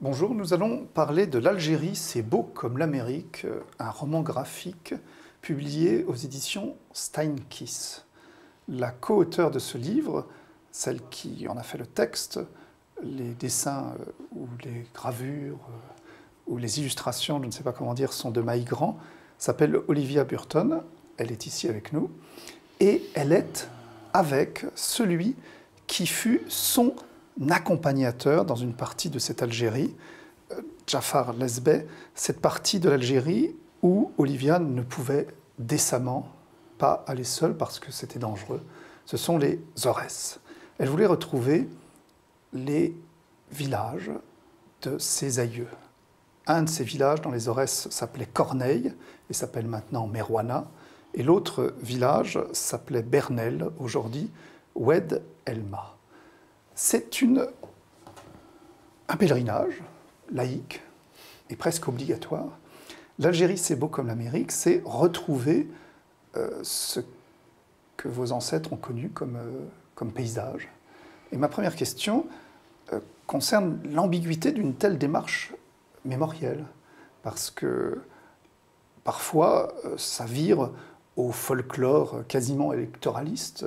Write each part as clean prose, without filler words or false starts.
Bonjour, nous allons parler de l'Algérie, c'est beau comme l'Amérique, un roman graphique publié aux éditions Steinkiss. La co-auteure de ce livre, celle qui en a fait le texte, les dessins ou les gravures ou les illustrations, je ne sais pas comment dire, sont de Maï Grand, s'appelle Olivia Burton, elle est ici avec nous, et elle est avec celui qui fut son accompagnateur dans une partie de cette Algérie, Jafar Lesbeh, cette partie de l'Algérie où Olivia ne pouvait décemment pas aller seule parce que c'était dangereux. Ce sont les Aurès. Elle voulait retrouver les villages de ses aïeux. Un de ces villages dans les Aurès s'appelait Corneille et s'appelle maintenant Merouana. Et l'autre village s'appelait Bernel, aujourd'hui Oued Elma. C'est un pèlerinage laïque et presque obligatoire. L'Algérie, c'est beau comme l'Amérique, c'est retrouver ce que vos ancêtres ont connu comme paysage. Et ma première question concerne l'ambiguïté d'une telle démarche mémorielle, parce que parfois, ça vire au folklore quasiment électoraliste,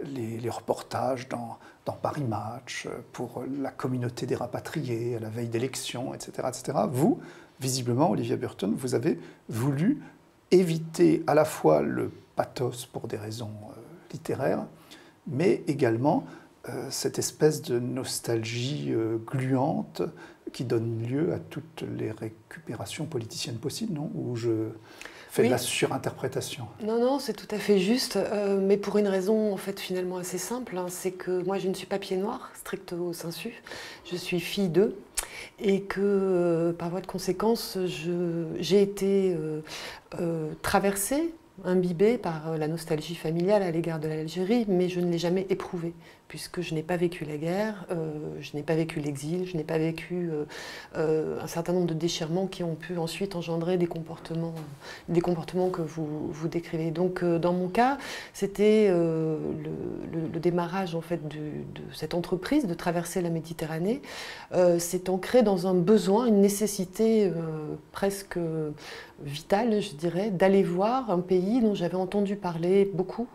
les reportages dans Paris Match, pour la communauté des rapatriés, à la veille d'élections, etc., etc. Vous, visiblement, Olivia Burton, vous avez voulu éviter à la fois le pathos pour des raisons littéraires, mais également cette espèce de nostalgie gluante qui donne lieu à toutes les récupérations politiciennes possibles, non? Où je fais de la surinterprétation. Non, non, c'est tout à fait juste, mais pour une raison en fait finalement assez simple, hein, c'est que moi je ne suis pas pied noir, stricto sensu, je suis fille d'eux, et que par voie de conséquence, j'ai été traversée, imbibée par la nostalgie familiale à l'égard de l'Algérie, mais je ne l'ai jamais éprouvée, puisque je n'ai pas vécu la guerre, je n'ai pas vécu l'exil, je n'ai pas vécu un certain nombre de déchirements qui ont pu ensuite engendrer des comportements que vous décrivez. Donc dans mon cas, c'était le démarrage en fait de cette entreprise de traverser la Méditerranée. C'est ancré dans un besoin, une nécessité presque vitale, je dirais, d'aller voir un pays dont j'avais entendu parler beaucoup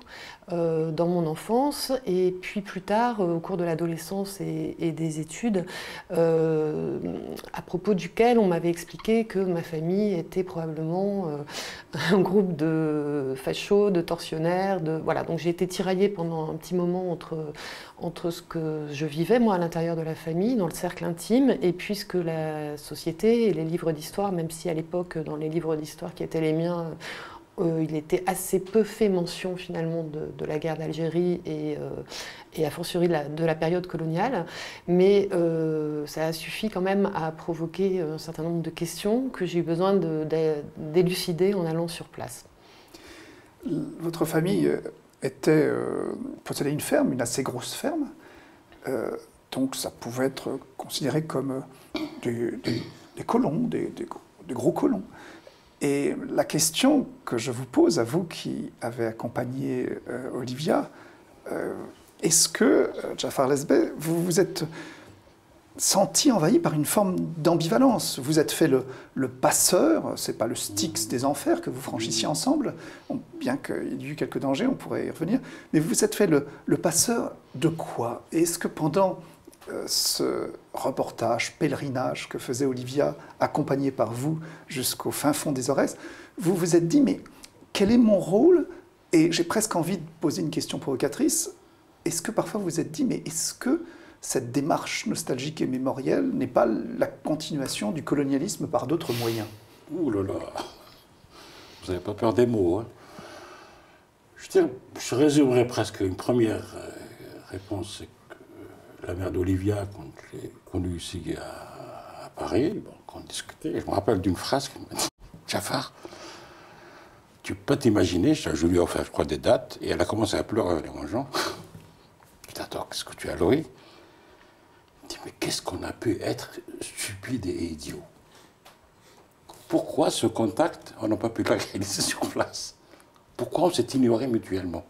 dans mon enfance, et puis plus tard, au cours de l'adolescence et des études, à propos duquel on m'avait expliqué que ma famille était probablement un groupe de fachos, de tortionnaires, voilà. Donc j'ai été tiraillée pendant un petit moment entre ce que je vivais, moi, à l'intérieur de la famille, dans le cercle intime, et puis ce que la société et les livres d'histoire, même si à l'époque, dans les livres d'histoire qui étaient les miens, il était assez peu fait mention finalement de la guerre d'Algérie et a fortiori de la période coloniale, mais ça a suffi quand même à provoquer un certain nombre de questions que j'ai eu besoin d'élucider en allant sur place. Votre famille possédait une ferme, une assez grosse ferme, donc ça pouvait être considéré comme des colons, des gros colons. Et la question que je vous pose, à vous qui avez accompagné Olivia, est-ce que, Jafar Lesbeh, vous vous êtes senti envahi par une forme d'ambivalence? Vous êtes fait le passeur, c'est pas le Styx des enfers que vous franchissiez ensemble, bien qu'il y ait eu quelques dangers, on pourrait y revenir, mais vous vous êtes fait le passeur de quoi? Est-ce que pendant ce reportage, pèlerinage que faisait Olivia, accompagnée par vous jusqu'au fin fond des Aurès, vous vous êtes dit, mais quel est mon rôle? Et j'ai presque envie de poser une question provocatrice. Est-ce que parfois vous vous êtes dit, mais est-ce que cette démarche nostalgique et mémorielle n'est pas la continuation du colonialisme par d'autres moyens? Ouh là là, vous n'avez pas peur des mots, hein? Je résumerai presque une première réponse, c'est que la mère d'Olivia, quand je l'ai connue ici à Paris, bon, quand on discutait, je me rappelle d'une phrase qu'elle m'a dit, Jafar, tu peux t'imaginer, je lui ai offert, je crois, des dates, et elle a commencé à pleurer en les mangeant. Je dis, attends, qu'est-ce que tu as, Laurie? Elle dit, mais qu'est-ce qu'on a pu être stupide et idiot? Pourquoi ce contact, on n'a pas pu le réaliser sur place? Pourquoi on s'est ignoré mutuellement?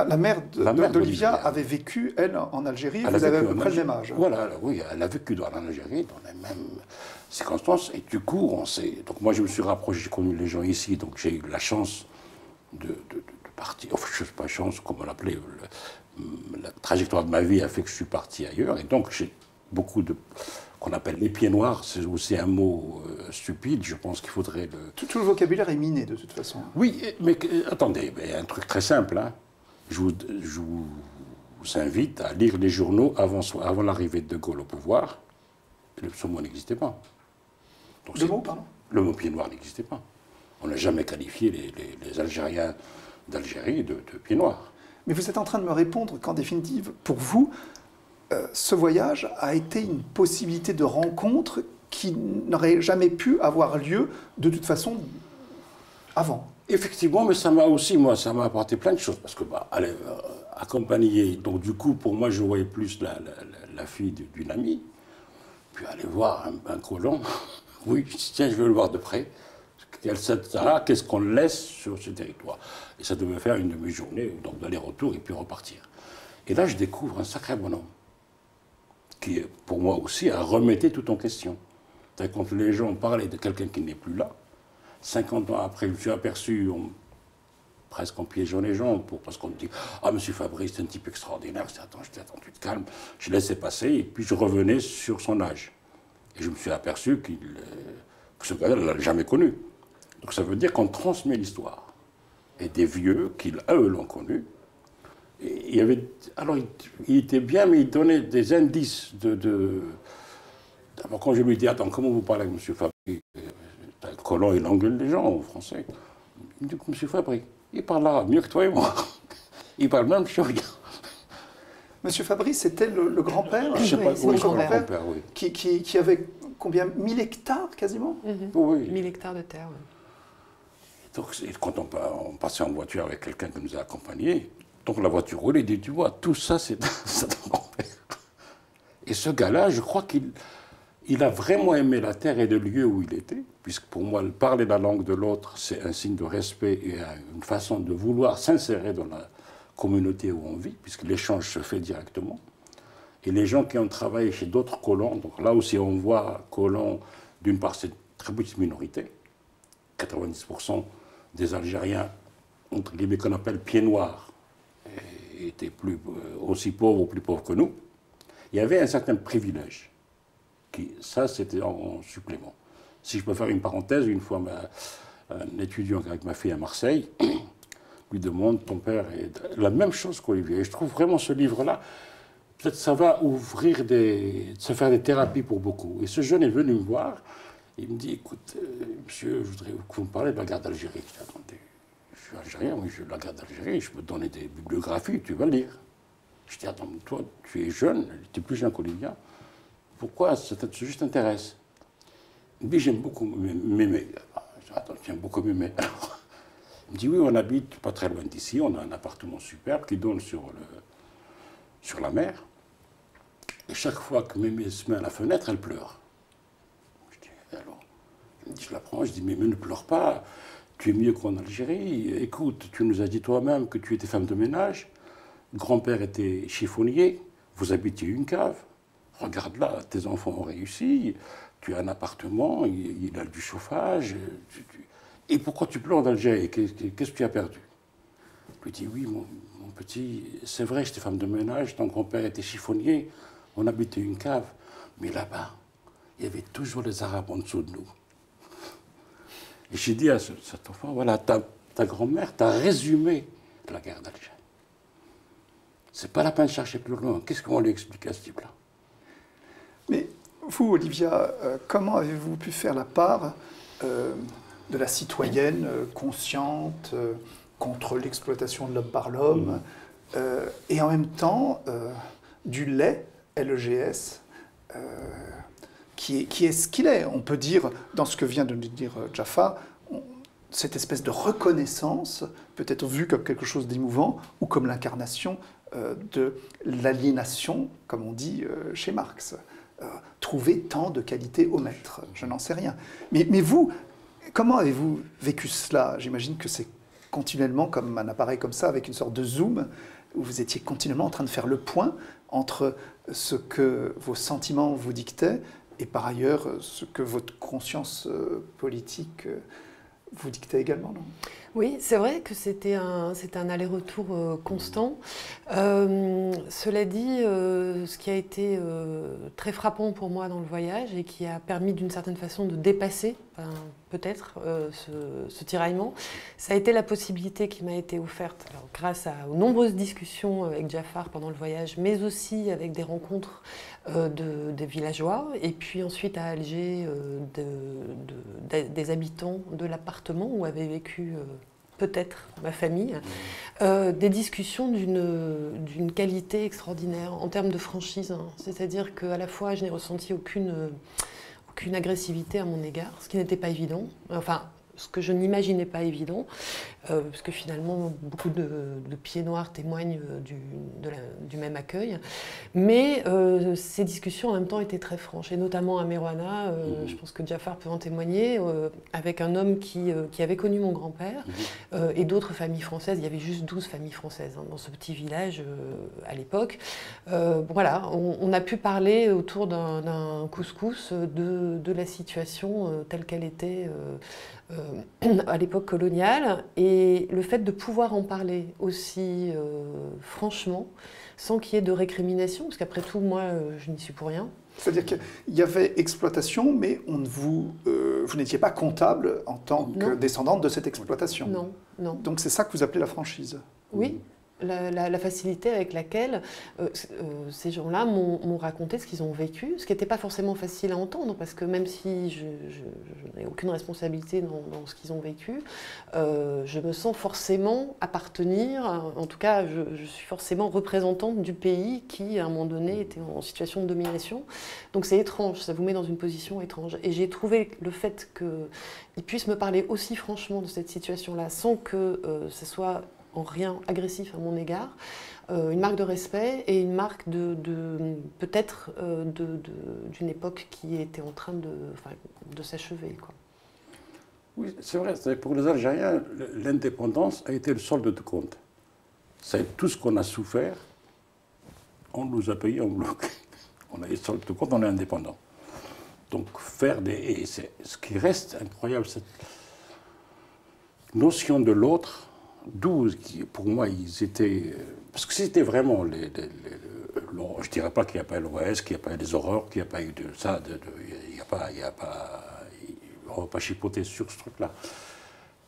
La mère La mère d'Olivia d'Olivia. avait vécu, elle, en Algérie, Elle vous a avez à vécu peu en près le Algérie. même âge. Voilà, oui, elle a vécu en Algérie, dans les mêmes circonstances, et du coup, on s'est... Donc moi, je me suis rapproché, j'ai connu les gens ici, donc j'ai eu la chance de partir, enfin, je ne sais pas chance, comment l'appeler, la trajectoire de ma vie a fait que je suis parti ailleurs, et donc j'ai beaucoup de... qu'on appelle les pieds noirs, c'est aussi un mot stupide, je pense qu'il faudrait le... Tout le vocabulaire est miné, de toute façon. Oui, mais attendez, mais un truc très simple, hein. Je vous invite à lire les journaux avant l'arrivée de Gaulle au pouvoir. Ce mot n'existait pas. Donc Le mot, pardon? Le mot pied noir n'existait pas. On n'a jamais qualifié les Algériens d'Algérie de pieds noirs. Mais vous êtes en train de me répondre qu'en définitive, pour vous, ce voyage a été une possibilité de rencontre qui n'aurait jamais pu avoir lieu de toute façon avant. Effectivement, mais ça m'a aussi, moi, ça m'a apporté plein de choses. Parce que, accompagner, donc du coup, pour moi, je voyais plus la fille d'une amie. Puis aller voir un colon. Oui, tiens, je veux le voir de près. Qu'est-ce qu'on laisse sur ce territoire? Et ça devait faire une demi-journée, donc d'aller-retour et puis repartir. Et là, je découvre un sacré bonhomme qui, pour moi aussi, a remetté tout en question. Quand les gens parlaient de quelqu'un qui n'est plus là, 50 ans après, je me suis aperçu, presque en piégeant les gens, parce qu'on me dit « Ah, monsieur Fabrice, c'est un type extraordinaire. » Je dis « Attends, tu te calmes. » Je laissais passer, et puis je revenais sur son âge. Et je me suis aperçu que ce gars-là ne l'a jamais connu. Donc ça veut dire qu'on transmet l'histoire. Et des vieux, qui, eux, l'ont connu. Et il y avait, alors, il était bien, mais il donnait des indices D'abord, quand je lui dis « Attends, comment vous parlez avec monsieur Fabrice ?» Le colon, il engueule les gens en français. Il me dit « Monsieur Fabrice, il parle là mieux que toi et moi. Il parle même sur rien. » Monsieur Fabrice, c'était le grand-père, Je sais pas, c'est le oui, grand-père, grand-père, oui. qui avait combien? 1000 hectares quasiment? Oui. 1000 hectares de terre. Oui. Donc, quand on passait en voiture avec quelqu'un qui nous a accompagnés, donc la voiture roulait, il dit, tu vois, tout ça, c'est ton grand-père. Et ce gars-là, je crois qu'il a vraiment aimé la terre et le lieu où il était, puisque pour moi, parler la langue de l'autre, c'est un signe de respect et une façon de vouloir s'insérer dans la communauté où on vit, puisque l'échange se fait directement. Et les gens qui ont travaillé chez d'autres colons, donc là aussi on voit colons, d'une part c'est une très petite minorité, 90% des Algériens, entre guillemets, qu'on appelle pieds noirs, étaient aussi pauvres ou plus pauvres que nous. Il y avait un certain privilège. Ça, c'était en supplément. Si je peux faire une parenthèse, une fois, un étudiant avec ma fille à Marseille lui demande, ton père est la même chose qu'Olivier. Et je trouve vraiment ce livre-là, peut-être ça va ouvrir se faire des thérapies pour beaucoup. Et ce jeune est venu me voir, il me dit, écoute, monsieur, je voudrais que vous me parlez de la guerre d'Algérie. Je dis, attendez, je suis algérien, oui, je de la guerre d'Algérie, je peux te donner des bibliographies, tu vas lire. Je dis, attends, toi, tu es jeune, tu es plus jeune qu'Olivia, pourquoi ce sujet t'intéresse? Il me dit, j'aime beaucoup Mémé. Attends, j'aime beaucoup Mémé. Alors, il me dit, oui, on habite pas très loin d'ici, on a un appartement superbe qui donne sur la mer. Et chaque fois que Mémé se met à la fenêtre, elle pleure. Je dis, alors, il me dit, je la prends, je dis, Mémé, ne pleure pas, tu es mieux qu'en Algérie. Écoute, tu nous as dit toi-même que tu étais femme de ménage, grand-père était chiffonnier, vous habitiez une cave. Regarde là, tes enfants ont réussi, tu as un appartement, il a du chauffage. Et pourquoi tu pleures d'Algérie? Qu'est-ce que tu as perdu? Je lui dis, oui, mon petit, c'est vrai, j'étais femme de ménage, ton grand-père était chiffonnier, on habitait une cave. Mais là-bas, il y avait toujours les Arabes en dessous de nous. Et j'ai dit à cet enfant, voilà, ta grand-mère t'a résumé la guerre d'Algérie. C'est pas la peine de chercher plus loin. Qu'est-ce qu'on lui explique à ce type-là? Mais vous, Olivia, comment avez-vous pu faire la part de la citoyenne consciente contre l'exploitation de l'homme par l'homme et en même temps du lait, LEGS, qui est ce qu'il est? On peut dire, dans ce que vient de dire Jafar, cette espèce de reconnaissance peut être vue comme quelque chose d'émouvant ou comme l'incarnation de l'aliénation, comme on dit chez Marx. Trouver tant de qualités au maître, je n'en sais rien. Mais vous, comment avez-vous vécu cela? J'imagine que c'est continuellement comme un appareil comme ça, avec une sorte de zoom, où vous étiez continuellement en train de faire le point entre ce que vos sentiments vous dictaient et par ailleurs ce que votre conscience politique vous dictait également, non? Oui, c'est vrai que c'était un aller-retour constant. Cela dit, ce qui a été très frappant pour moi dans le voyage et qui a permis d'une certaine façon de dépasser peut-être ce tiraillement, ça a été la possibilité qui m'a été offerte, alors, grâce aux nombreuses discussions avec Jafar pendant le voyage, mais aussi avec des rencontres des villageois, et puis ensuite à Alger, des habitants de l'appartement où avait vécu peut-être ma famille, des discussions d'une qualité extraordinaire en termes de franchise. Hein. C'est-à-dire qu'à la fois, je n'ai ressenti aucune agressivité à mon égard, ce qui n'était pas évident. Enfin, ce que je n'imaginais pas évident, parce que finalement, beaucoup de pieds noirs témoignent du même accueil. Mais ces discussions, en même temps, étaient très franches, et notamment à Merouana, je pense que Jafar peut en témoigner, avec un homme qui avait connu mon grand-père, et d'autres familles françaises. Il y avait juste 12 familles françaises hein, dans ce petit village à l'époque. Voilà, on a pu parler autour d'un couscous de la situation telle qu'elle était à l'époque coloniale, et le fait de pouvoir en parler aussi franchement, sans qu'il y ait de récrimination, parce qu'après tout, moi, je n'y suis pour rien. C'est-à-dire qu'il y avait exploitation, mais vous n'étiez pas comptable en tant que descendante de cette exploitation. Non, non. Donc c'est ça que vous appelez la franchise. Oui. La facilité avec laquelle ces gens-là m'ont raconté ce qu'ils ont vécu, ce qui n'était pas forcément facile à entendre, parce que même si je n'ai aucune responsabilité dans ce qu'ils ont vécu, je me sens forcément appartenir, en tout cas je suis forcément représentante du pays qui à un moment donné était en situation de domination. Donc c'est étrange, ça vous met dans une position étrange. Et j'ai trouvé le fait qu'ils puissent me parler aussi franchement de cette situation-là, sans que ce soit en rien agressif à mon égard, une marque de respect et une marque peut-être d'une époque qui était en train de s'achever. Oui, c'est vrai, pour les Algériens, l'indépendance a été le solde de compte. C'est tout ce qu'on a souffert, on nous a payé en bloc. On a les soldes de compte, on est indépendant. Donc et c'est ce qui reste incroyable, cette notion de l'autre, d'où, pour moi, ils étaient... Parce que c'était vraiment... je ne dirais pas qu'il n'y a pas l'OS, qu'il n'y a pas eu des horreurs, qu'il n'y a pas eu de ça. Il n'y a pas... On ne va pas chipoter sur ce truc-là.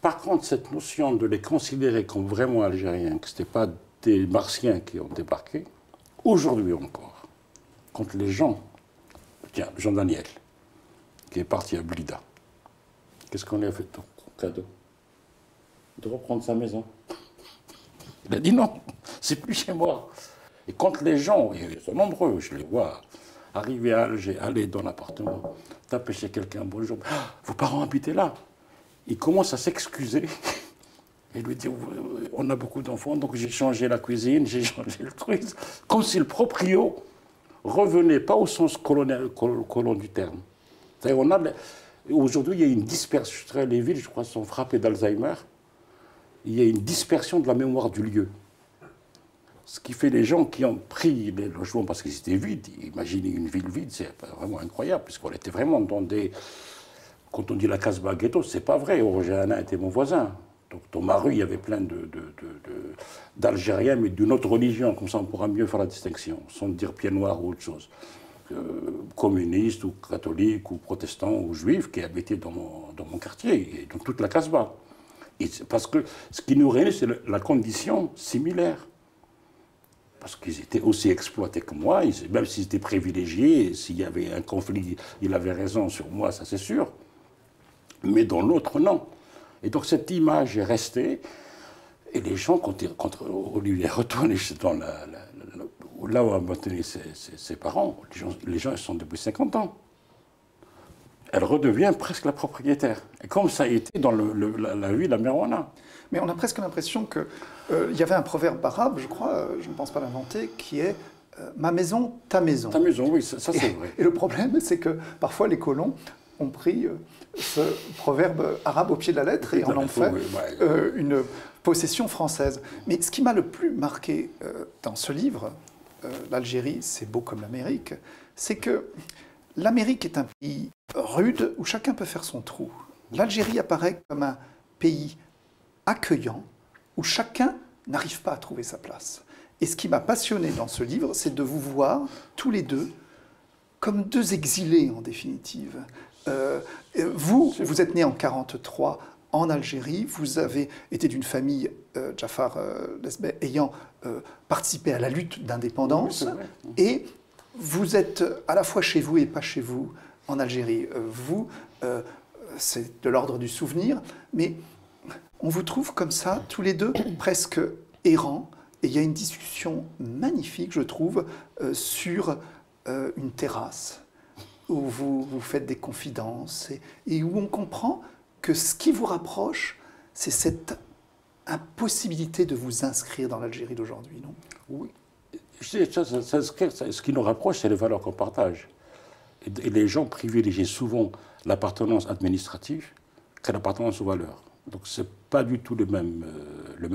Par contre, cette notion de les considérer comme vraiment algériens, que ce n'étaient pas des Martiens qui ont débarqué, aujourd'hui encore, quand les gens... Tiens, Jean-Daniel, qui est parti à Blida, qu'est-ce qu'on lui a fait de cadeau? De reprendre sa maison. Il a dit non, c'est plus chez moi. Et quand les gens, ils sont nombreux, je les vois, arriver à Alger, aller dans l'appartement, taper chez quelqu'un, bonjour, vos parents habitaient là. Ils commencent à s'excuser et lui dire, on a beaucoup d'enfants, donc j'ai changé la cuisine, j'ai changé le truc. Comme si le proprio revenait pas au sens colon du terme. Aujourd'hui, il y a une dispersion. Les villes, je crois, sont frappées d'Alzheimer. Il y a une dispersion de la mémoire du lieu. Ce qui fait les gens qui ont pris les logements parce qu'ils étaient vides. Imaginez une ville vide, c'est vraiment incroyable, puisqu'on était vraiment dans des... Quand on dit la Casbah ghetto, c'est pas vrai. Orogéana était mon voisin. Donc dans ma rue, il y avait plein d'Algériens, mais d'une autre religion. Comme ça, on pourra mieux faire la distinction, sans dire pied noir ou autre chose. Communistes ou catholiques ou protestants ou juifs qui habitaient dans mon quartier, et dans toute la Casbah. Parce que ce qui nous réunit, c'est la condition similaire. Parce qu'ils étaient aussi exploités que moi, même s'ils étaient privilégiés, s'il y avait un conflit, il avait raison sur moi, ça c'est sûr. Mais dans l'autre, non. Et donc cette image est restée, et les gens, quand Olivier est retourné là où a maintenu ses parents, les gens ils sont depuis 50 ans. Elle redevient presque la propriétaire. Et comme ça a été dans la ville à Merouana. Mais on a presque l'impression qu'il y avait un proverbe arabe, je crois, je ne pense pas l'inventer, qui est ma maison, ta maison. Ta maison, oui, ça c'est vrai. Et le problème, c'est que parfois les colons ont pris ce proverbe arabe au pied de la lettre et en ont fait une possession française. Mais ce qui m'a le plus marqué dans ce livre, l'Algérie, c'est beau comme l'Amérique, c'est que l'Amérique est un pays rude où chacun peut faire son trou. L'Algérie apparaît comme un pays accueillant où chacun n'arrive pas à trouver sa place. Et ce qui m'a passionné dans ce livre, c'est de vous voir tous les deux comme deux exilés en définitive. Vous êtes né en 1943 en Algérie, vous avez été d'une famille, Jafar Lesbeh, ayant participé à la lutte d'indépendance, et vous êtes à la fois chez vous et pas chez vous en Algérie. Vous, c'est de l'ordre du souvenir, mais on vous trouve comme ça, tous les deux, presque errants, et il y a une discussion magnifique, je trouve, sur une terrasse, où vous faites des confidences, et où on comprend que ce qui vous rapproche, c'est cette impossibilité de vous inscrire dans l'Algérie d'aujourd'hui, non? Oui. Ce qui nous rapproche, c'est les valeurs qu'on partage. Et les gens privilégient souvent l'appartenance administrative que l'appartenance aux valeurs. Donc ce n'est pas du tout le même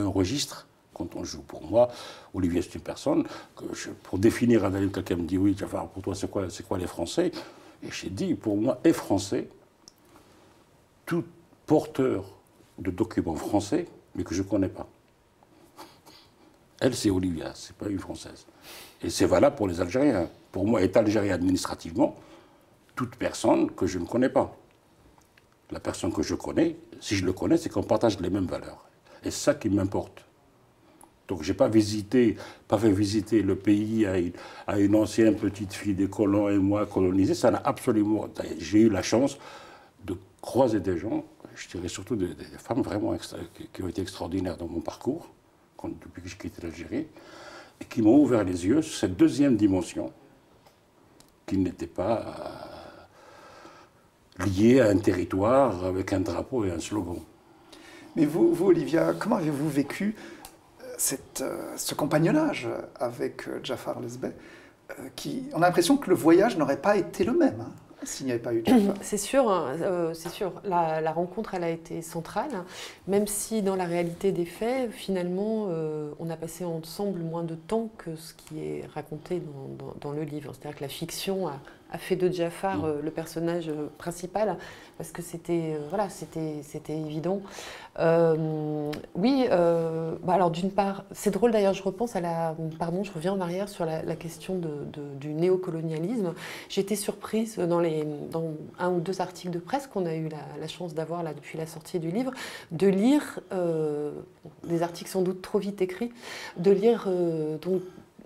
registre quand on joue. Pour moi, Olivier, c'est une personne que pour définir un allié, quelqu'un me dit oui, Jafar, pour toi, c'est quoi les Français? Et j'ai dit, pour moi, est français, tout porteur de documents français, mais que je ne connais pas. Elle, c'est Olivia, ce n'est pas une Française. Et c'est valable pour les Algériens. Pour moi, est algérien administrativement toute personne que je ne connais pas. La personne que je connais, si je le connais, c'est qu'on partage les mêmes valeurs. Et c'est ça qui m'importe. Donc je n'ai pas fait visiter le pays à une ancienne petite fille des colons et moi colonisés. Ça n'a absolument... J'ai eu la chance de croiser des gens, je dirais surtout des femmes vraiment qui ont été extraordinaires dans mon parcours, depuis que j'ai quitté l'Algérie, et qui m'ont ouvert les yeux sur cette deuxième dimension, qui n'était pas liée à un territoire avec un drapeau et un slogan. Mais vous Olivia, comment avez-vous vécu ce compagnonnage avec Jafar Lesbeh on a l'impression que le voyage n'aurait pas été le même s'il n'y avait pas eu Jafar. C'est sûr, c'est sûr. La rencontre, elle a été centrale, même si dans la réalité des faits, finalement, on a passé ensemble moins de temps que ce qui est raconté dans le livre. C'est-à-dire que la fiction a fait de Jafar le personnage principal, parce que c'était voilà, c'était évident. Oui, alors d'une part, c'est drôle d'ailleurs, je repense à je reviens en arrière sur la question du néocolonialisme. J'ai été surprise dans un ou deux articles de presse qu'on a eu la chance d'avoir là depuis la sortie du livre, de lire, des articles sans doute trop vite écrits, de lire donc,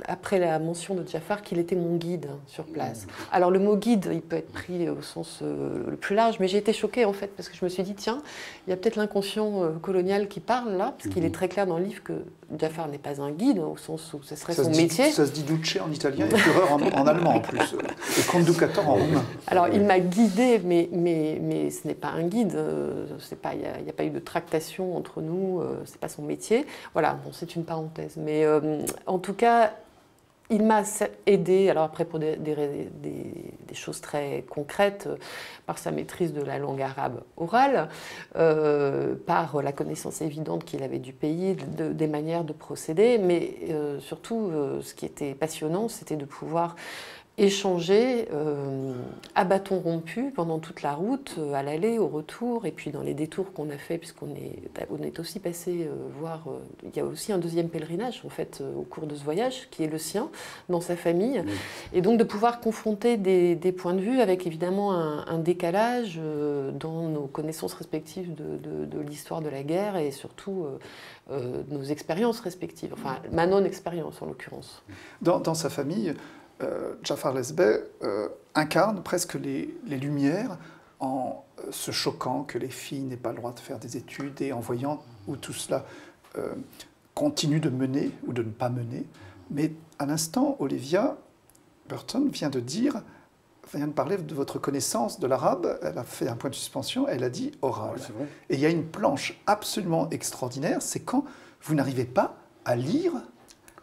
après la mention de Jafar, qu'il était mon guide sur place. Alors le mot guide, il peut être pris au sens le plus large, mais j'ai été choquée en fait, parce que je me suis dit, tiens, il y a peut-être l'inconscient colonial qui parle là, parce qu'il est très clair dans le livre que Jafar n'est pas un guide, au sens où ce serait son métier. Ça se dit duce en italien et Führer en allemand en plus, et conductor en roumain. Alors il m'a guidée, mais ce n'est pas un guide, il n'y a pas eu de tractation entre nous, c'est pas son métier. Voilà, bon, c'est une parenthèse, mais en tout cas, il m'a aidé, alors après pour des choses très concrètes, par sa maîtrise de la langue arabe orale, par la connaissance évidente qu'il avait du pays, des manières de procéder, mais surtout ce qui était passionnant, c'était de pouvoir échanger à bâton rompu pendant toute la route, à l'aller, au retour, et puis dans les détours qu'on a fait, puisqu'on est aussi passé voir... il y a aussi un deuxième pèlerinage, en fait, au cours de ce voyage, qui est le sien, dans sa famille. Oui. Et donc de pouvoir confronter des points de vue avec évidemment un décalage dans nos connaissances respectives de l'histoire de la guerre et surtout nos expériences respectives, enfin ma non-expérience en l'occurrence. Dans sa famille... Jafar Lesbeh incarne presque les Lumières en se choquant que les filles n'aient pas le droit de faire des études et en voyant où tout cela continue de mener ou de ne pas mener. Mais à l'instant, Olivia Burton vient de parler de votre connaissance de l'arabe. Elle a fait un point de suspension, elle a dit oral. Ouais, et il y a une planche absolument extraordinaire, c'est quand vous n'arrivez pas à lire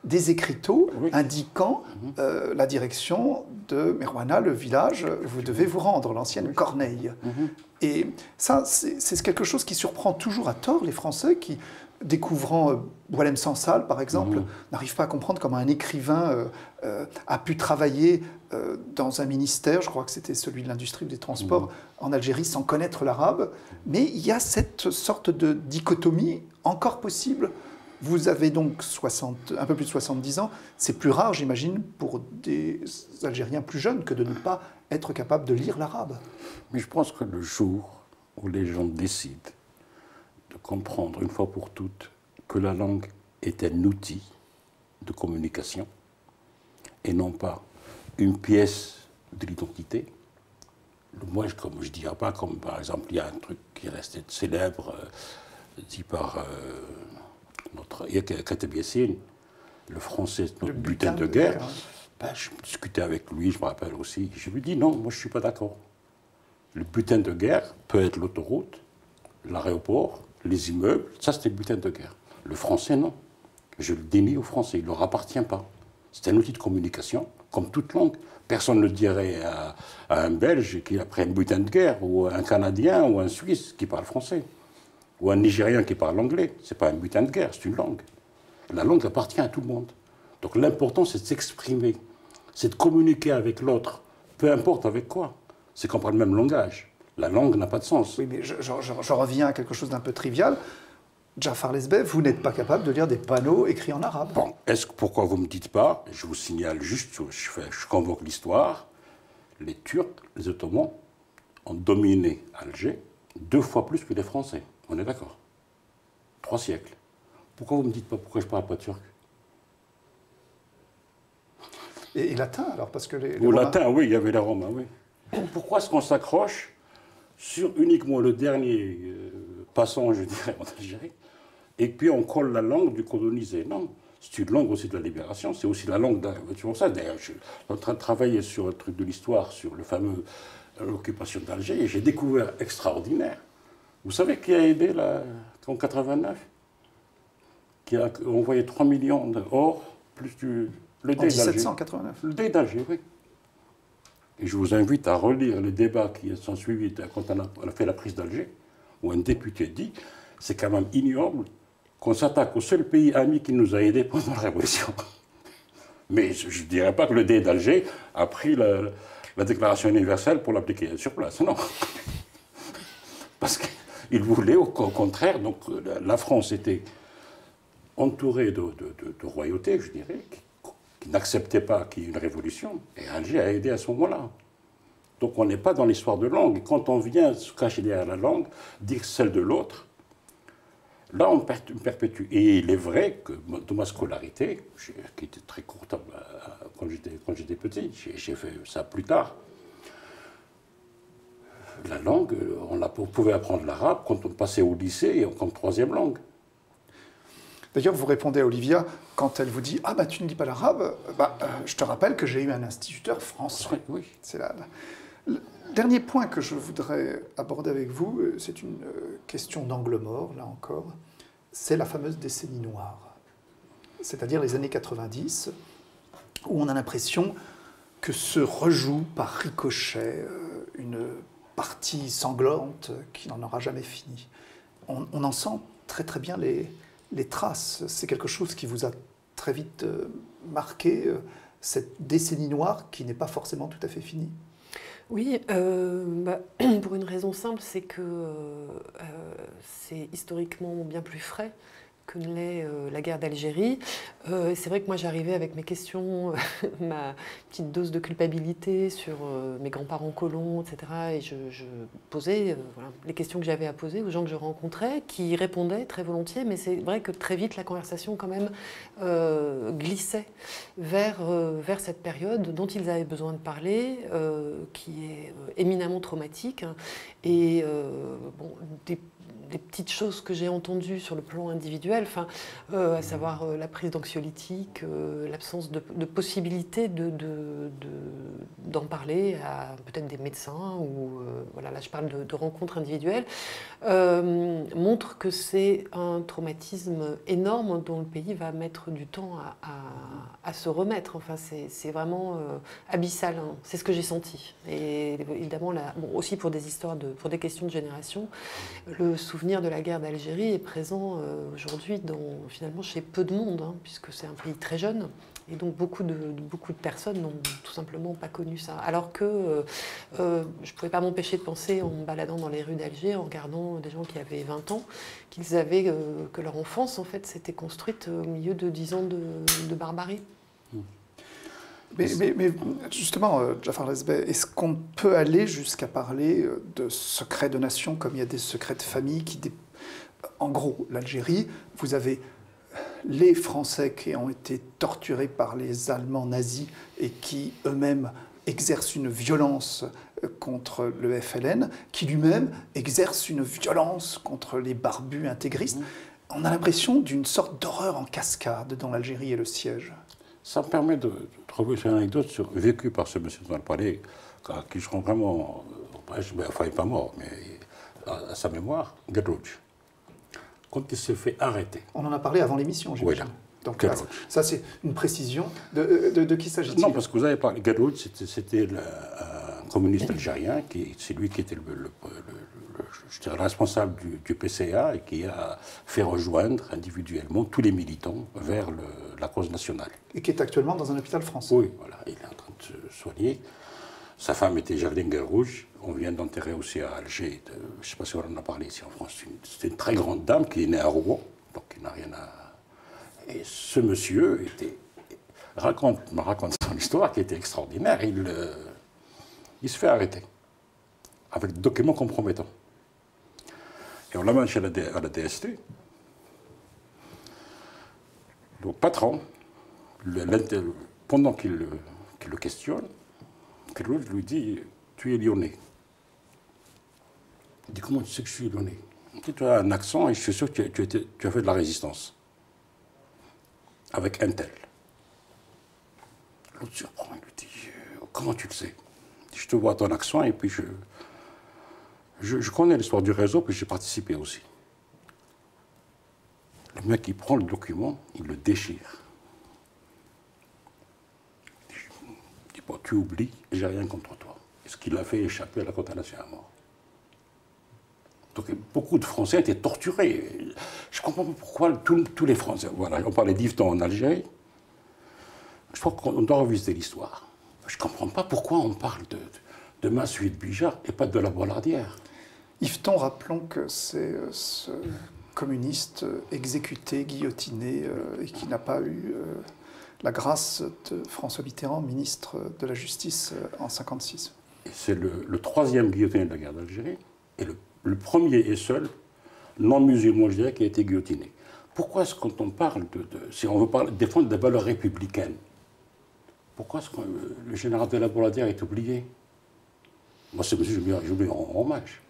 des écriteaux Oui. indiquant la direction de Merouana, le village où vous devez vous rendre, l'ancienne Corneille. Et ça, c'est quelque chose qui surprend toujours à tort les Français qui, découvrant Boualem Sansal, par exemple, n'arrivent pas à comprendre comment un écrivain a pu travailler dans un ministère, je crois que c'était celui de l'industrie ou des transports, en Algérie, sans connaître l'arabe. Mais il y a cette sorte de dichotomie encore possible. Vous avez donc un peu plus de 70 ans. C'est plus rare, j'imagine, pour des Algériens plus jeunes que de ne pas être capable de lire l'arabe. Mais je pense que le jour où les gens décident de comprendre une fois pour toutes que la langue est un outil de communication et non pas une pièce de l'identité. Moi, comme je ne dirais pas, comme par exemple, il y a un truc qui est resté célèbre, dit par notre Kateb Yassine, le français, notre butin de guerre. Ben, je discutais avec lui, je me rappelle aussi. Je lui dis non, moi je ne suis pas d'accord. Le butin de guerre peut être l'autoroute, l'aéroport, les immeubles, ça c'était le butin de guerre. Le français, non. Je le dénie au français, il ne leur appartient pas. C'est un outil de communication, comme toute langue. Personne ne le dirait à un Belge qui a pris un butin de guerre, ou à un Canadien, ou à un Suisse qui parle français, ou à un Nigérien qui parle anglais. Ce n'est pas un butin de guerre, c'est une langue. La langue appartient à tout le monde. Donc l'important, c'est de s'exprimer, c'est de communiquer avec l'autre, peu importe avec quoi. C'est qu'on parle le même langage. La langue n'a pas de sens. Oui, mais je reviens à quelque chose d'un peu trivial. Jafar Lesbeh, vous n'êtes pas capable de lire des panneaux écrits en arabe. Bon, pourquoi vous ne me dites pas, je vous signale juste, je convoque l'histoire, les Turcs, les Ottomans ont dominé Alger 2 fois plus que les Français. On est d'accord? 3 siècles. Pourquoi vous ne me dites pas pourquoi je ne parle pas turc? Et latin, alors, parce que les Au Romains... latin, oui, il y avait les Romains, oui. Pourquoi est-ce qu'on s'accroche sur uniquement le dernier passant, je dirais, en Algérie, et puis on colle la langue du colonisé? Non, c'est une langue aussi de la libération, c'est aussi la langue de ça. D'ailleurs, je suis en train de travailler sur un truc de l'histoire, sur le fameux l'occupation d'Alger, et j'ai découvert extraordinaire. Vous savez qui a aidé en 89? Qui a envoyé 3 millions d'or, plus le dé d'Alger. En 1789. Le dé d'Alger, oui. Et je vous invite à relire les débats qui sont suivis quand on a fait la prise d'Alger, où un député dit « c'est quand même ignoble qu'on s'attaque au seul pays ami qui nous a aidés pendant la Révolution ». Mais je ne dirais pas que le dé d'Alger a pris la Déclaration universelle pour l'appliquer sur place, non. Parce qu'il voulait, au contraire, donc la France était entourée de royautés, je dirais, qui n'acceptaient pas qu'il y ait une révolution, et Alger a aidé à ce moment-là. Donc on n'est pas dans l'histoire de langue. Et quand on vient se cacher derrière la langue, dire celle de l'autre, là on perpétue. Et il est vrai que dans ma scolarité, qui était très courte quand j'étais petit, j'ai fait ça plus tard, la langue, on pouvait apprendre l'arabe quand on passait au lycée comme 3e langue. D'ailleurs, vous répondez à Olivia, quand elle vous dit « Ah, bah, tu ne dis pas l'arabe je te rappelle que j'ai eu un instituteur français. » Oui. C'est là. Le dernier point que je voudrais aborder avec vous, c'est une question d'angle mort, là encore, c'est la fameuse décennie noire. C'est-à-dire les années 90, où on a l'impression que se rejoue par ricochet une partie sanglante qui n'en aura jamais fini. On en sent très très bien les traces. C'est quelque chose qui vous a très vite marqué, cette décennie noire qui n'est pas forcément tout à fait finie. Oui, pour une raison simple, c'est que c'est historiquement bien plus frais que ne l'est la guerre d'Algérie. C'est vrai que moi j'arrivais avec mes questions, ma petite dose de culpabilité sur mes grands-parents colons, etc. Et je posais les questions que j'avais à poser aux gens que je rencontrais, qui répondaient très volontiers, mais c'est vrai que très vite la conversation quand même glissait vers cette période dont ils avaient besoin de parler, qui est éminemment traumatique, hein, et des des petites choses que j'ai entendues sur le plan individuel, à savoir la prise d'anxiolytiques, l'absence de possibilité d'en parler à peut-être des médecins, ou voilà, là je parle de rencontres individuelles, montre que c'est un traumatisme énorme dont le pays va mettre du temps à se remettre. Enfin, c'est vraiment abyssal, hein. C'est ce que j'ai senti. Et évidemment, aussi pour des histoires, pour des questions de génération, le souvenir de la guerre d'Algérie est présent aujourd'hui finalement chez peu de monde, hein, puisque c'est un pays très jeune. Et donc beaucoup de personnes n'ont tout simplement pas connu ça. Alors que je ne pouvais pas m'empêcher de penser, en me baladant dans les rues d'Alger, en regardant des gens qui avaient 20 ans, que leur enfance en fait s'était construite au milieu de 10 ans de barbarie. Mais justement, Jafar Lesbeh, est-ce qu'on peut aller jusqu'à parler de secrets de nation comme il y a des secrets de famille En gros, l'Algérie, vous avez les Français qui ont été torturés par les Allemands nazis et qui eux-mêmes exercent une violence contre le FLN, qui lui-même exerce une violence contre les barbus intégristes. On a l'impression d'une sorte d'horreur en cascade dans l'Algérie et le siège. Ça me permet de trouver une anecdote vécue par ce monsieur dont on parlait, qui je rends vraiment, enfin il n'est pas mort, mais à sa mémoire, Gerrouj. Quand il s'est fait arrêter. On en a parlé avant l'émission, j'imagine. Oui, donc là, ça c'est une précision. De qui s'agit-il? Non, parce que vous avez parlé, Gerrouj, c'était un communiste algérien, c'est lui qui était le responsable du PCA et qui a fait rejoindre individuellement tous les militants vers la cause nationale. Et qui est actuellement dans un hôpital français. Oui, voilà, il est en train de se soigner. Sa femme était Jardine Gerrouj. On vient d'enterrer aussi à Alger, je ne sais pas si on en a parlé ici en France, c'était une très grande dame qui est née à Rouen, donc il n'a rien à... Et ce monsieur me raconte son histoire qui était extraordinaire. Il se fait arrêter avec des documents compromettants. Et on l'amène à la DST. Le patron, pendant qu'il le questionne, Gerrouj lui dit « Tu es lyonnais ». Il dit « Comment tu sais que je suis lyonnais ?» Il dit « Tu as un accent et je suis sûr que tu as fait de la résistance. Avec un tel. » L'autre surprend, il lui dit « Comment tu le sais ?» Il dit « Je te vois ton accent et puis je connais l'histoire du réseau, puis j'ai participé aussi. » Le mec, il prend le document, il le déchire. Il dit « Bon, tu oublies, j'ai rien contre toi. » Et ce qu'il a fait échapper à la condamnation à mort. Donc beaucoup de Français étaient torturés. Je ne comprends pas pourquoi tous les Français... Voilà, on parlait d'Yvetot en Algérie. Je crois qu'on doit revisiter l'histoire. Je ne comprends pas pourquoi on parle de Massuit Bijard et pas de la Bollardière. Yvetot, rappelons que c'est ce communiste exécuté, guillotiné, et qui n'a pas eu la grâce de François Mitterrand, ministre de la Justice en 1956. C'est le troisième guillotiné de la guerre d'Algérie, et le premier et seul non-musulman, je dirais, qui a été guillotiné. Pourquoi est-ce que quand on parle si on veut défendre des valeurs républicaines, pourquoi est-ce que le général de la Bollardière est oublié? Moi, c'est monsieur, je lui rends hommage.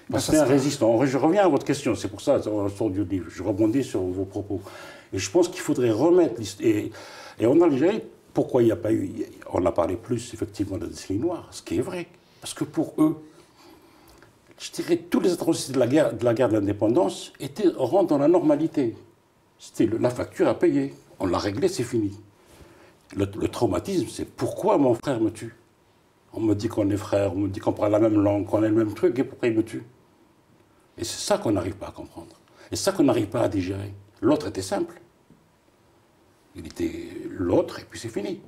Parce que c'est un résistant. Je reviens à votre question, c'est pour ça, on sort du livre, je rebondis sur vos propos. Et je pense qu'il faudrait remettre l'histoire. Et en Algérie, pourquoi il n'y a pas eu... On a parlé plus, effectivement, de la décennie noire, ce qui est vrai. Parce que pour eux, je dirais, toutes les atrocités de la guerre de l'indépendance rentrent dans la normalité. C'était la facture à payer. On l'a réglé, c'est fini. Le traumatisme, c'est pourquoi mon frère me tue. On me dit qu'on est frères, on me dit qu'on parle la même langue, qu'on a le même truc, et pourquoi il me tue? Et c'est ça qu'on n'arrive pas à comprendre. Et c'est ça qu'on n'arrive pas à digérer. L'autre était simple. Il était l'autre, et puis c'est fini.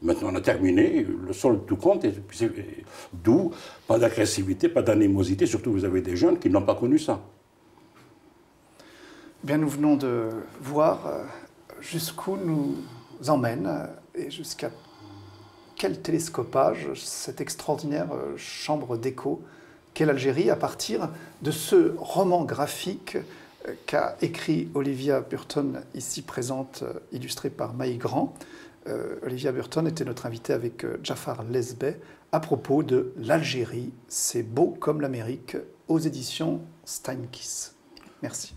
Maintenant, on a terminé, le solde tout compte, et puis d'où pas d'agressivité, pas d'animosité, surtout vous avez des jeunes qui n'ont pas connu ça. Bien, nous venons de voir jusqu'où nous emmène et jusqu'à quel télescopage cette extraordinaire chambre d'écho qu'est l'Algérie à partir de ce roman graphique qu'a écrit Olivia Burton, ici présente, illustré par Maï Grand. Olivia Burton était notre invitée avec Jafar Lesbeh à propos de l'Algérie, c'est beau comme l'Amérique, aux éditions Steinkiss. Merci.